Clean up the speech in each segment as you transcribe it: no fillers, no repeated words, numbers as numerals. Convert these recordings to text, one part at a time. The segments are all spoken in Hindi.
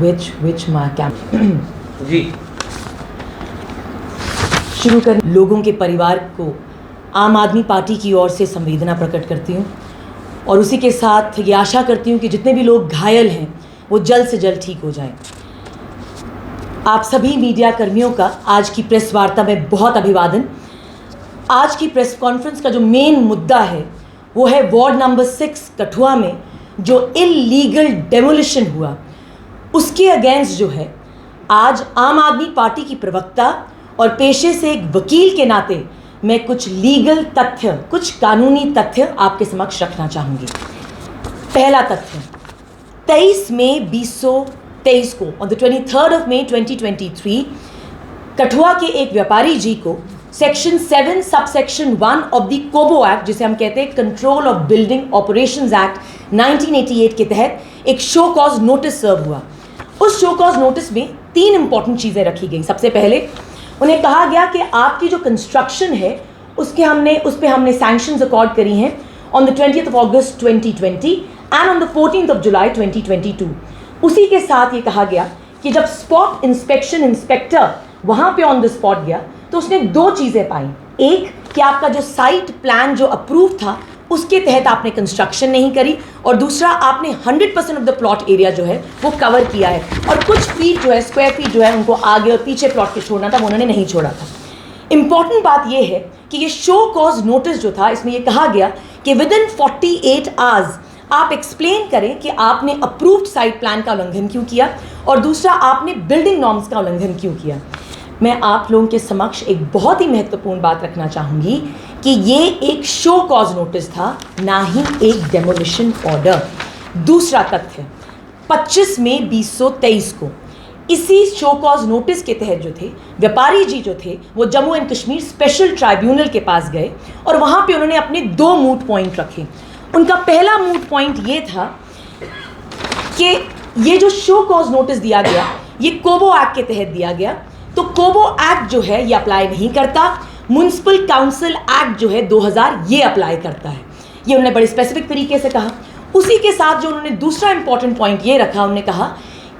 which my camera जी शुरू कर लोगों के परिवार को आम आदमी पार्टी की ओर से संवेदना प्रकट करती हूँ और उसी के साथ ये आशा करती हूँ कि जितने भी लोग घायल हैं वो जल्द से जल्द ठीक हो जाएं। आप सभी मीडिया कर्मियों का आज की प्रेस वार्ता में बहुत अभिवादन। आज की प्रेस कॉन्फ्रेंस का जो मेन मुद्दा है वो है वार्ड नंबर 6 कठुआ में जो इल्लीगल डेमोलिशन हुआ उसके अगेंस्ट जो है आज आम आदमी पार्टी की प्रवक्ता और पेशे से एक वकील के नाते मैं कुछ लीगल तथ्य, कुछ कानूनी तथ्य आपके समक्ष रखना चाहूँगी। पहला तथ्य 23 मई 2023 को on the 23rd of May 2023 Kathua के एक व्यापारी जी को section 7 subsection 1 of the COBO act, जिसे हम कहते हैं control of building operations act 1988 के तहत एक शो कॉज नोटिस सर्व हुआ। उस शो कॉज नोटिस में 3 इंपॉर्टेंट चीज़ें रखी गई। सबसे पहले उन्हें कहा गया कि आपकी जो कंस्ट्रक्शन है उस पर हमने सैंक्शंस अकॉर्ड करी हैं on the 20th of August 2020 and on the 14th of July 2022। उसी के साथ ये कहा गया कि जब स्पॉट इंस्पेक्टर वहाँ पे ऑन द स्पॉट गया तो उसने 2 चीज़ें पाई। एक कि आपका जो साइट प्लान जो अप्रूव था उसके तहत आपने कंस्ट्रक्शन नहीं करी, और दूसरा आपने 100% ऑफ द प्लॉट एरिया जो है वो कवर किया है और कुछ फीट जो है स्क्वायर फीट जो है उनको आगे और पीछे प्लॉट के छोड़ना था वो उन्होंने नहीं छोड़ा था। इंपॉर्टेंट बात ये है कि ये शो कॉज नोटिस जो था इसमें ये कहा गया कि विद इन 48 आवर्स आप एक्सप्लेन करें कि आपने अप्रूव्ड साइट प्लान का उल्लंघन क्यों किया और दूसरा आपने बिल्डिंग नॉर्म्स का उल्लंघन क्यों किया। मैं आप लोगों के समक्ष एक बहुत ही महत्वपूर्ण बात रखना चाहूँगी कि ये एक शो कॉज नोटिस था, ना ही एक डेमोलिशन ऑर्डर। दूसरा तथ्य 25 मई 2023 को इसी शो कॉज नोटिस के तहत जो थे व्यापारी जी जो थे वो Jammu and Kashmir special tribunal के पास गए और वहाँ पे उन्होंने अपने 2 मूट पॉइंट रखे। उनका पहला मूट पॉइंट ये था कि ये जो शो कॉज नोटिस दिया गया ये कोबो एक्ट के तहत दिया गया, तो कोबो एक्ट जो है ये अप्लाई नहीं करता, म्युनिसिपल काउंसिल एक्ट जो है 2000 ये अप्लाई करता है। ये उन्होंने बड़े स्पेसिफिक तरीके से कहा। उसी के साथ जो उन्होंने दूसरा इंपॉर्टेंट पॉइंट ये रखा, उन्होंने कहा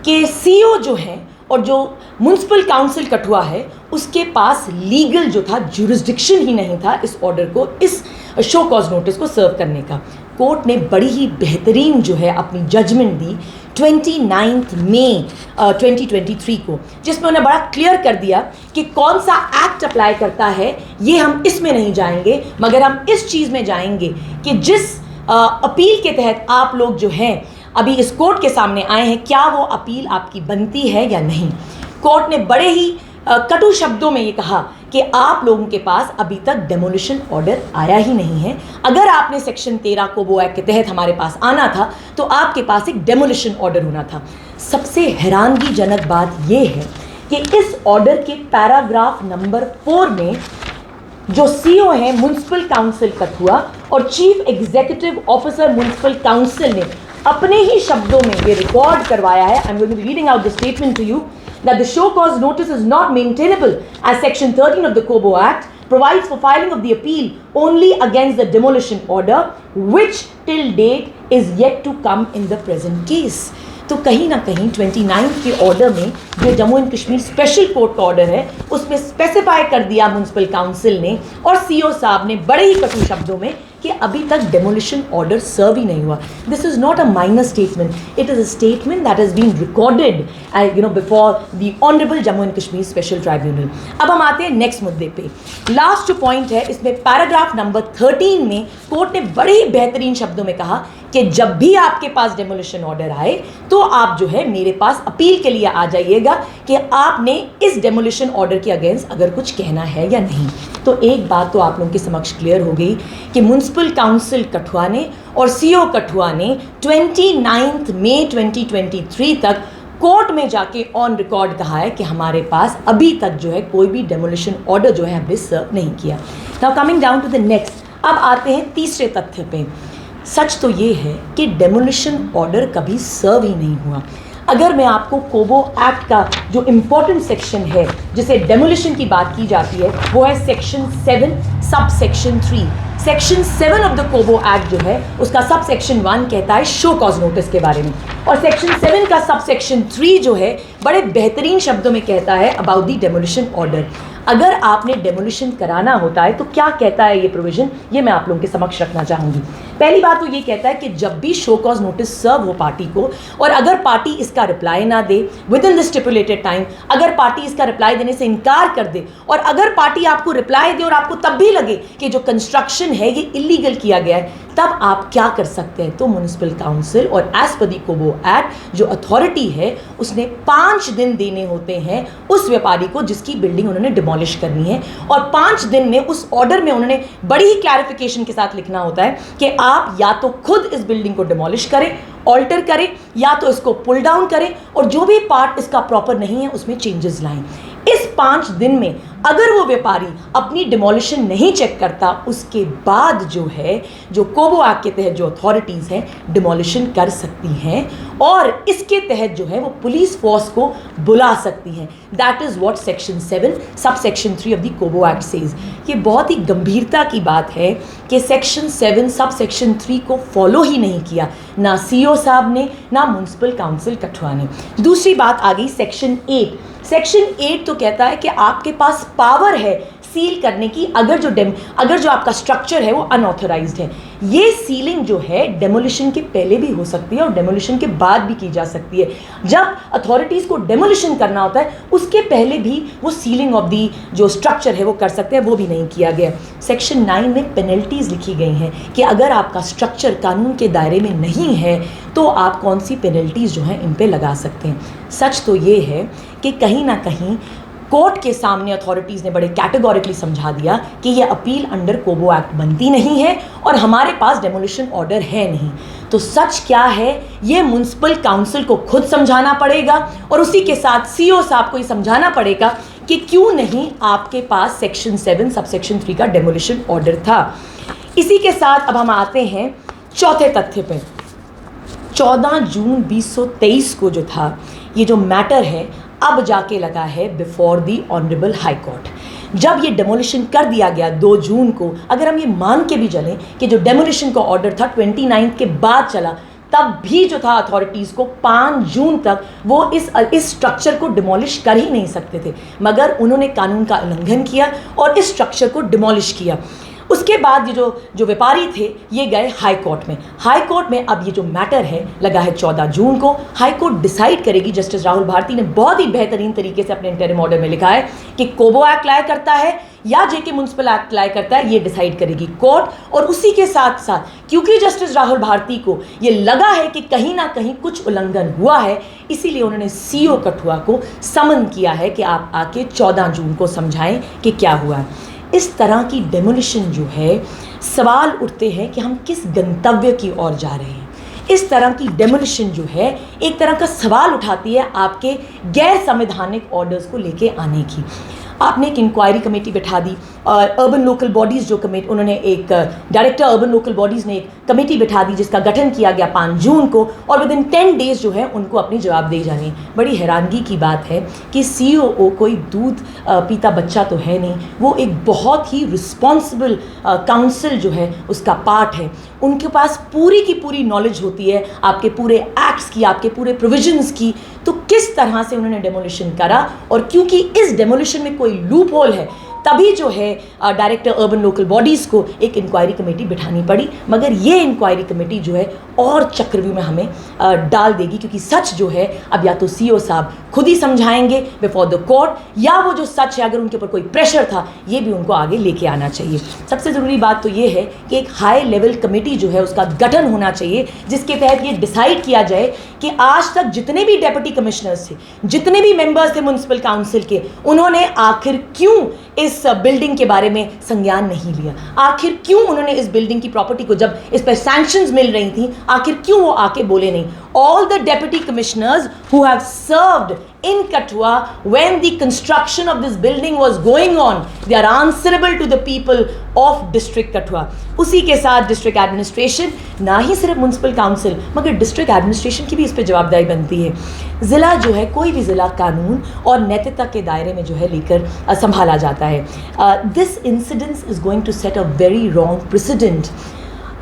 कि सीओ जो है और जो म्युनिसिपल काउंसिल कठुआ है उसके पास लीगल जो था जुरिस्डिक्शन ही नहीं था इस ऑर्डर को, इस शो कॉज नोटिस को सर्व करने का। कोर्ट ने बड़ी ही बेहतरीन जो है अपनी जजमेंट दी 29 मई 2023 को, जिसमें उन्हें बड़ा क्लियर कर दिया कि कौन सा एक्ट अप्लाई करता है। ये हम इसमें नहीं जाएंगे मगर हम इस चीज़ में जाएंगे कि जिस अपील के तहत आप लोग जो हैं अभी इस कोर्ट के सामने आए हैं क्या वो अपील आपकी बनती है या नहीं। कोर्ट ने बड़े ही कटु शब्दों में ये कहा कि आप लोगों के पास अभी तक डेमोलिशन ऑर्डर आया ही नहीं है। अगर आपने सेक्शन 13 कोबो एक्ट के तहत हमारे पास आना था तो आपके पास एक डेमोलिशन ऑर्डर होना था। सबसे हैरानगीजनक बात यह है कि इस ऑर्डर के पैराग्राफ नंबर 4 में जो सीओ है म्युनिसिपल काउंसिल कठुआ और chief executive officer municipal council ने अपने ही शब्दों में ये रिकॉर्ड करवाया है। I am going to be reading out the statement to you that the show cause notice is not maintainable as section 13 of the Kobo Act provides for filing of the appeal only against the demolition order which till date is yet to come in the present case। तो कहीं ना कहीं 29 के ऑर्डर में जो Jammu and Kashmir special court का ऑर्डर है उसमें स्पेसिफाई कर दिया म्युनिसिपल काउंसिल ने और सीओ साहब ने बड़े ही कटु शब्दों में कि अभी तक डेमोलिशन ऑर्डर सर्व ही नहीं हुआ। This is not a minor statement, it is a statement that has been recorded before the honourable Jammu and Kashmir special tribunal. अब हम आते हैं नेक्स्ट मुद्दे पे। लास्ट जो पॉइंट है इसमें पैराग्राफ नंबर 13 में कोर्ट ने बड़े ही बेहतरीन शब्दों में कहा कि जब भी आपके पास डेमोलिशन ऑर्डर आए तो आप जो है मेरे पास अपील के लिए आ जाइएगा कि आपने इस डेमोलिशन ऑर्डर के अगेंस्ट अगर कुछ कहना है या नहीं। तो एक बात तो आप लोगों के समक्ष क्लियर हो गई कि म्युनिसिपल काउंसिल कठुआ ने और सीओ कठुआ ने 29 मई 2023 तक कोर्ट में जाके ऑन रिकॉर्ड कहा है कि हमारे पास अभी तक जो है कोई भी डेमोलिशन ऑर्डर जो है हमने सर्व नहीं किया। Now coming down to the next, अब आते हैं तीसरे तथ्य पे। सच तो ये है कि डेमोलिशन ऑर्डर कभी सर्व ही नहीं हुआ। अगर मैं आपको कोबो एक्ट का जो इम्पोर्टेंट सेक्शन है जिसे डेमोलिशन की बात की जाती है वो है section 7 subsection 3 section 7 of the COBO act जो है उसका सब सेक्शन 1 कहता है शो कॉज नोटिस के बारे में, और सेक्शन 7 का सब सेक्शन 3 जो है बड़े बेहतरीन शब्दों में कहता है अबाउट द डेमोलिशन ऑर्डर। अगर आपने डेमोलिशन कराना होता है तो क्या कहता है ये प्रोविजन, ये मैं आप लोगों के समक्ष रखना चाहूँगी। पहली बात तो ये कहता है कि जब भी शो कॉज नोटिस सर्व हो पार्टी को, और अगर पार्टी इसका रिप्लाई ना दे within the stipulated time, अगर पार्टी इसका रिप्लाई देने से इनकार कर दे, और अगर पार्टी आपको रिप्लाई दे और आपको तब भी लगे कि जो कंस्ट्रक्शन है ये इलीगल किया गया है, तब आप क्या कर सकते हैं। तो म्युनिसिपल काउंसिल और एज पर दी कोबो एक्ट जो अथॉरिटी है उसने 5 दिन देने होते हैं उस व्यापारी को जिसकी बिल्डिंग उन्होंने डिमोलिश करनी है, और 5 दिन में उस ऑर्डर में उन्होंने बड़ी ही क्लैरिफिकेशन के साथ लिखना होता है कि आप या तो खुद इस बिल्डिंग को डिमोलिश करें, ऑल्टर करें, या तो इसको पुल डाउन करें, और जो भी पार्ट इसका प्रॉपर नहीं है उसमें चेंजेस लाएं। इस 5 दिन में अगर वो व्यापारी अपनी डिमोलिशन नहीं चेक करता, उसके बाद जो है जो कोबो एक्ट के तहत जो अथॉरिटीज़ हैं डिमोलिशन कर सकती हैं, और इसके तहत जो है वो पुलिस फोर्स को बुला सकती हैं। That is what section 7 subsection 3 of the COBO act says. ये बहुत ही गंभीरता की बात है कि सेक्शन 7 सब सेक्शन 3 को फॉलो ही नहीं किया, ना सीओ साहब ने, ना म्युनिसिपल काउंसिल कठुआ ने। दूसरी बात आ गई सेक्शन 8। सेक्शन 8 तो कहता है कि आपके पास पावर है सील करने की अगर जो आपका स्ट्रक्चर है वो अनऑथराइज्ड है। ये सीलिंग जो है डेमोलिशन के पहले भी हो सकती है और डेमोलिशन के बाद भी की जा सकती है। जब अथॉरिटीज़ को डेमोलिशन करना होता है उसके पहले भी वो सीलिंग ऑफ दी जो स्ट्रक्चर है वो कर सकते हैं, वो भी नहीं किया गया। सेक्शन 9 में पेनल्टीज़ लिखी गई हैं कि अगर आपका स्ट्रक्चर कानून के दायरे में नहीं है तो आप कौन सी पेनल्टीज़ जो हैं इन पे लगा सकते हैं। सच तो ये है कि कहीं ना कहीं कोर्ट के सामने अथॉरिटीज़ ने बड़े कैटेगोरिकली समझा दिया कि ये अपील अंडर कोबो एक्ट बनती नहीं है और हमारे पास डेमोलिशन ऑर्डर है नहीं। तो सच क्या है ये म्युनिसिपल काउंसिल को खुद समझाना पड़ेगा, और उसी के साथ सीओ साहब को ये समझाना पड़ेगा कि क्यों नहीं आपके पास सेक्शन 7 सब सेक्शन 3 का डेमोलिशन ऑर्डर था। इसी के साथ अब हम आते हैं चौथे तथ्य पे। 14 जून 2023 को जो था ये जो मैटर है अब जाके लगा है before the honourable high court. जब ये डेमोलिशन कर दिया गया 2 जून को, अगर हम ये मान के भी चलें कि जो डेमोलिशन का ऑर्डर था 29 के बाद चला, तब भी जो था अथॉरिटीज़ को 5 जून तक वो इस स्ट्रक्चर को डिमोलिश कर ही नहीं सकते थे, मगर उन्होंने कानून का उल्लंघन किया और इस स्ट्रक्चर को डिमोलिश किया। उसके बाद ये जो व्यापारी थे ये गए हाई कोर्ट में। हाई कोर्ट में अब ये जो मैटर है लगा है 14 जून को। हाई कोर्ट डिसाइड करेगी। जस्टिस राहुल भारती ने बहुत ही बेहतरीन तरीके से अपने इंटरिम ऑर्डर में लिखा है कि कोबो एक्ट लाया करता है या जेके म्युनिसिपल एक्ट लाया करता है, ये डिसाइड करेगी कोर्ट। और उसी के साथ साथ क्योंकि जस्टिस राहुल भारती को ये लगा है कि कहीं ना कहीं कुछ उल्लंघन हुआ है, इसीलिए उन्होंने सीओ कठुआ को समन किया है कि आप आके 14 जून को समझाएं कि क्या हुआ है। इस तरह की डेमोलिशन जो है सवाल उठते हैं कि हम किस गंतव्य की ओर जा रहे हैं। इस तरह की डेमोलिशन जो है एक तरह का सवाल उठाती है आपके गैर संवैधानिक ऑर्डर्स को लेके आने की। आपने एक इंक्वायरी कमेटी बिठा दी और अर्बन लोकल बॉडीज़ जो कमेटी, उन्होंने एक डायरेक्टर अर्बन लोकल बॉडीज़ ने एक कमेटी बिठा दी जिसका गठन किया गया 5 जून को, और विद इन 10 डेज़ जो है उनको अपनी जवाबदेही जानी। बड़ी हैरानगी की बात है कि सीओओ कोई दूध पीता बच्चा तो है नहीं, वो एक बहुत ही रिस्पॉन्सिबल काउंसिल जो है उसका पार्ट है। उनके पास पूरी की पूरी नॉलेज होती है आपके पूरे एक्ट्स की, आपके पूरे प्रोविजंस की। तो किस तरह से उन्होंने डेमोलिशन करा, और क्योंकि इस डेमोलिशन में कोई लूप होल है तभी जो है डायरेक्टर अर्बन लोकल बॉडीज़ को एक इंक्वायरी कमेटी बिठानी पड़ी। मगर ये इंक्वायरी कमेटी जो है और चक्रव्यूह में हमें डाल देगी, क्योंकि सच जो है अब या तो सीओ साहब खुद ही समझाएंगे बिफोर द कोर्ट, या वो जो सच है अगर उनके ऊपर कोई प्रेशर था ये भी उनको आगे लेके आना चाहिए। सबसे ज़रूरी बात तो ये है कि एक हाई लेवल कमेटी जो है उसका गठन होना चाहिए जिसके तहत ये डिसाइड किया जाए कि आज तक जितने भी डेप्यूटी कमिश्नर्स थे, जितने भी मेंबर्स थे म्युनिसिपल काउंसिल के, उन्होंने आखिर क्यों इस बिल्डिंग के बारे में संज्ञान नहीं लिया। आखिर क्यों उन्होंने इस बिल्डिंग की प्रॉपर्टी को, जब इस पर सैंक्शंस मिल रही थी, आखिर क्यों वो आके बोले नहीं। all the deputy commissioners who have served in Kathua when the construction of this building was going on, they are answerable to the people of district Kathua. उसी के साथ district administration, ना ही सिर्फ municipal council मगर district administration की भी इस पे जवाबदारी बनती है। ज़िला जो है, कोई भी ज़िला कानून और नैतिकता के दायरे में जो है लेकर संभाला जाता है। This incident is going to set a very wrong precedent.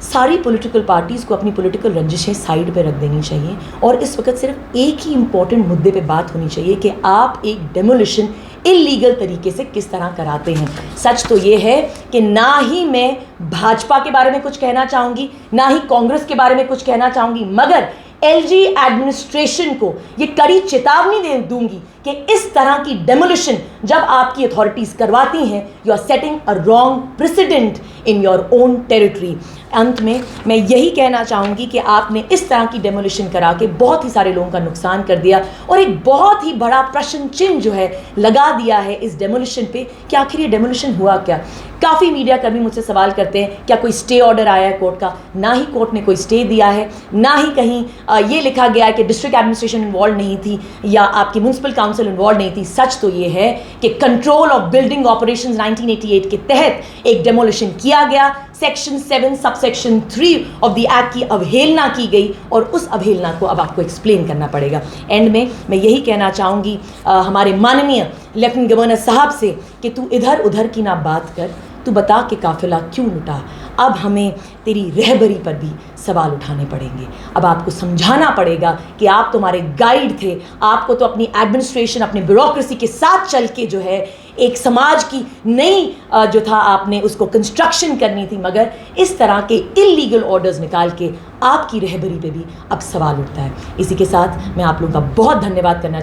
सारी पॉलिटिकल पार्टीज़ को अपनी पॉलिटिकल रंजिशें साइड पे रख देनी चाहिए और इस वक्त सिर्फ एक ही इम्पॉर्टेंट मुद्दे पे बात होनी चाहिए कि आप एक डेमोलिशन इलीगल तरीके से किस तरह कराते हैं। सच तो ये है कि ना ही मैं भाजपा के बारे में कुछ कहना चाहूँगी, ना ही कांग्रेस के बारे में कुछ कहना चाहूँगी, मगर एलजी एडमिनिस्ट्रेशन को ये कड़ी चेतावनी दे दूंगी कि इस तरह की डेमोलिशन जब आपकी अथॉरिटीज़ करवाती हैं, you are setting a wrong president in your own territory. अंत में मैं यही कहना चाहूँगी कि आपने इस तरह की डेमोलिशन करा के बहुत ही सारे लोगों का नुकसान कर दिया और एक बहुत ही बड़ा प्रश्न चिन्ह जो है लगा दिया है इस डेमोलिशन पे कि आखिर ये डेमोलिशन हुआ क्या। काफ़ी मीडिया कर्मी मुझसे सवाल करते हैं क्या कोई स्टे ऑर्डर आया है कोर्ट का। ना ही कोर्ट ने कोई स्टे दिया है, ना ही कहीं ये लिखा गया है कि डिस्ट्रिक्ट एडमिनिस्ट्रेशन इन्वॉल्व नहीं थी या आपकी म्यूनसिपल काउंसिल इन्वॉल्व नहीं थी। सच तो ये है कि कंट्रोल ऑफ बिल्डिंग ऑपरेशंस 1988 के तहत एक डेमोलिशन किया गया, section 7 subsection 3 of the act की अवहेलना की गई और उस अवहेलना को अब आपको एक्सप्लेन करना पड़ेगा। एंड में मैं यही कहना चाहूँगी हमारे माननीय लेफ्टिनेंट गवर्नर साहब से कि तू इधर उधर की ना बात कर, तू बता कि काफिला क्यों लुटा। अब हमें तेरी रहबरी पर भी सवाल उठाने पड़ेंगे। अब आपको समझाना पड़ेगा कि आप तो हमारे गाइड थे, आपको तो अपनी एडमिनिस्ट्रेशन, अपनी ब्यूरोक्रेसी के साथ चल के जो है एक समाज की नई जो था आपने उसको कंस्ट्रक्शन करनी थी, मगर इस तरह के इलीगल ऑर्डर्स निकाल के आपकी रहबरी पे भी अब सवाल उठता है। इसी के साथ मैं आप लोगों का बहुत धन्यवाद करना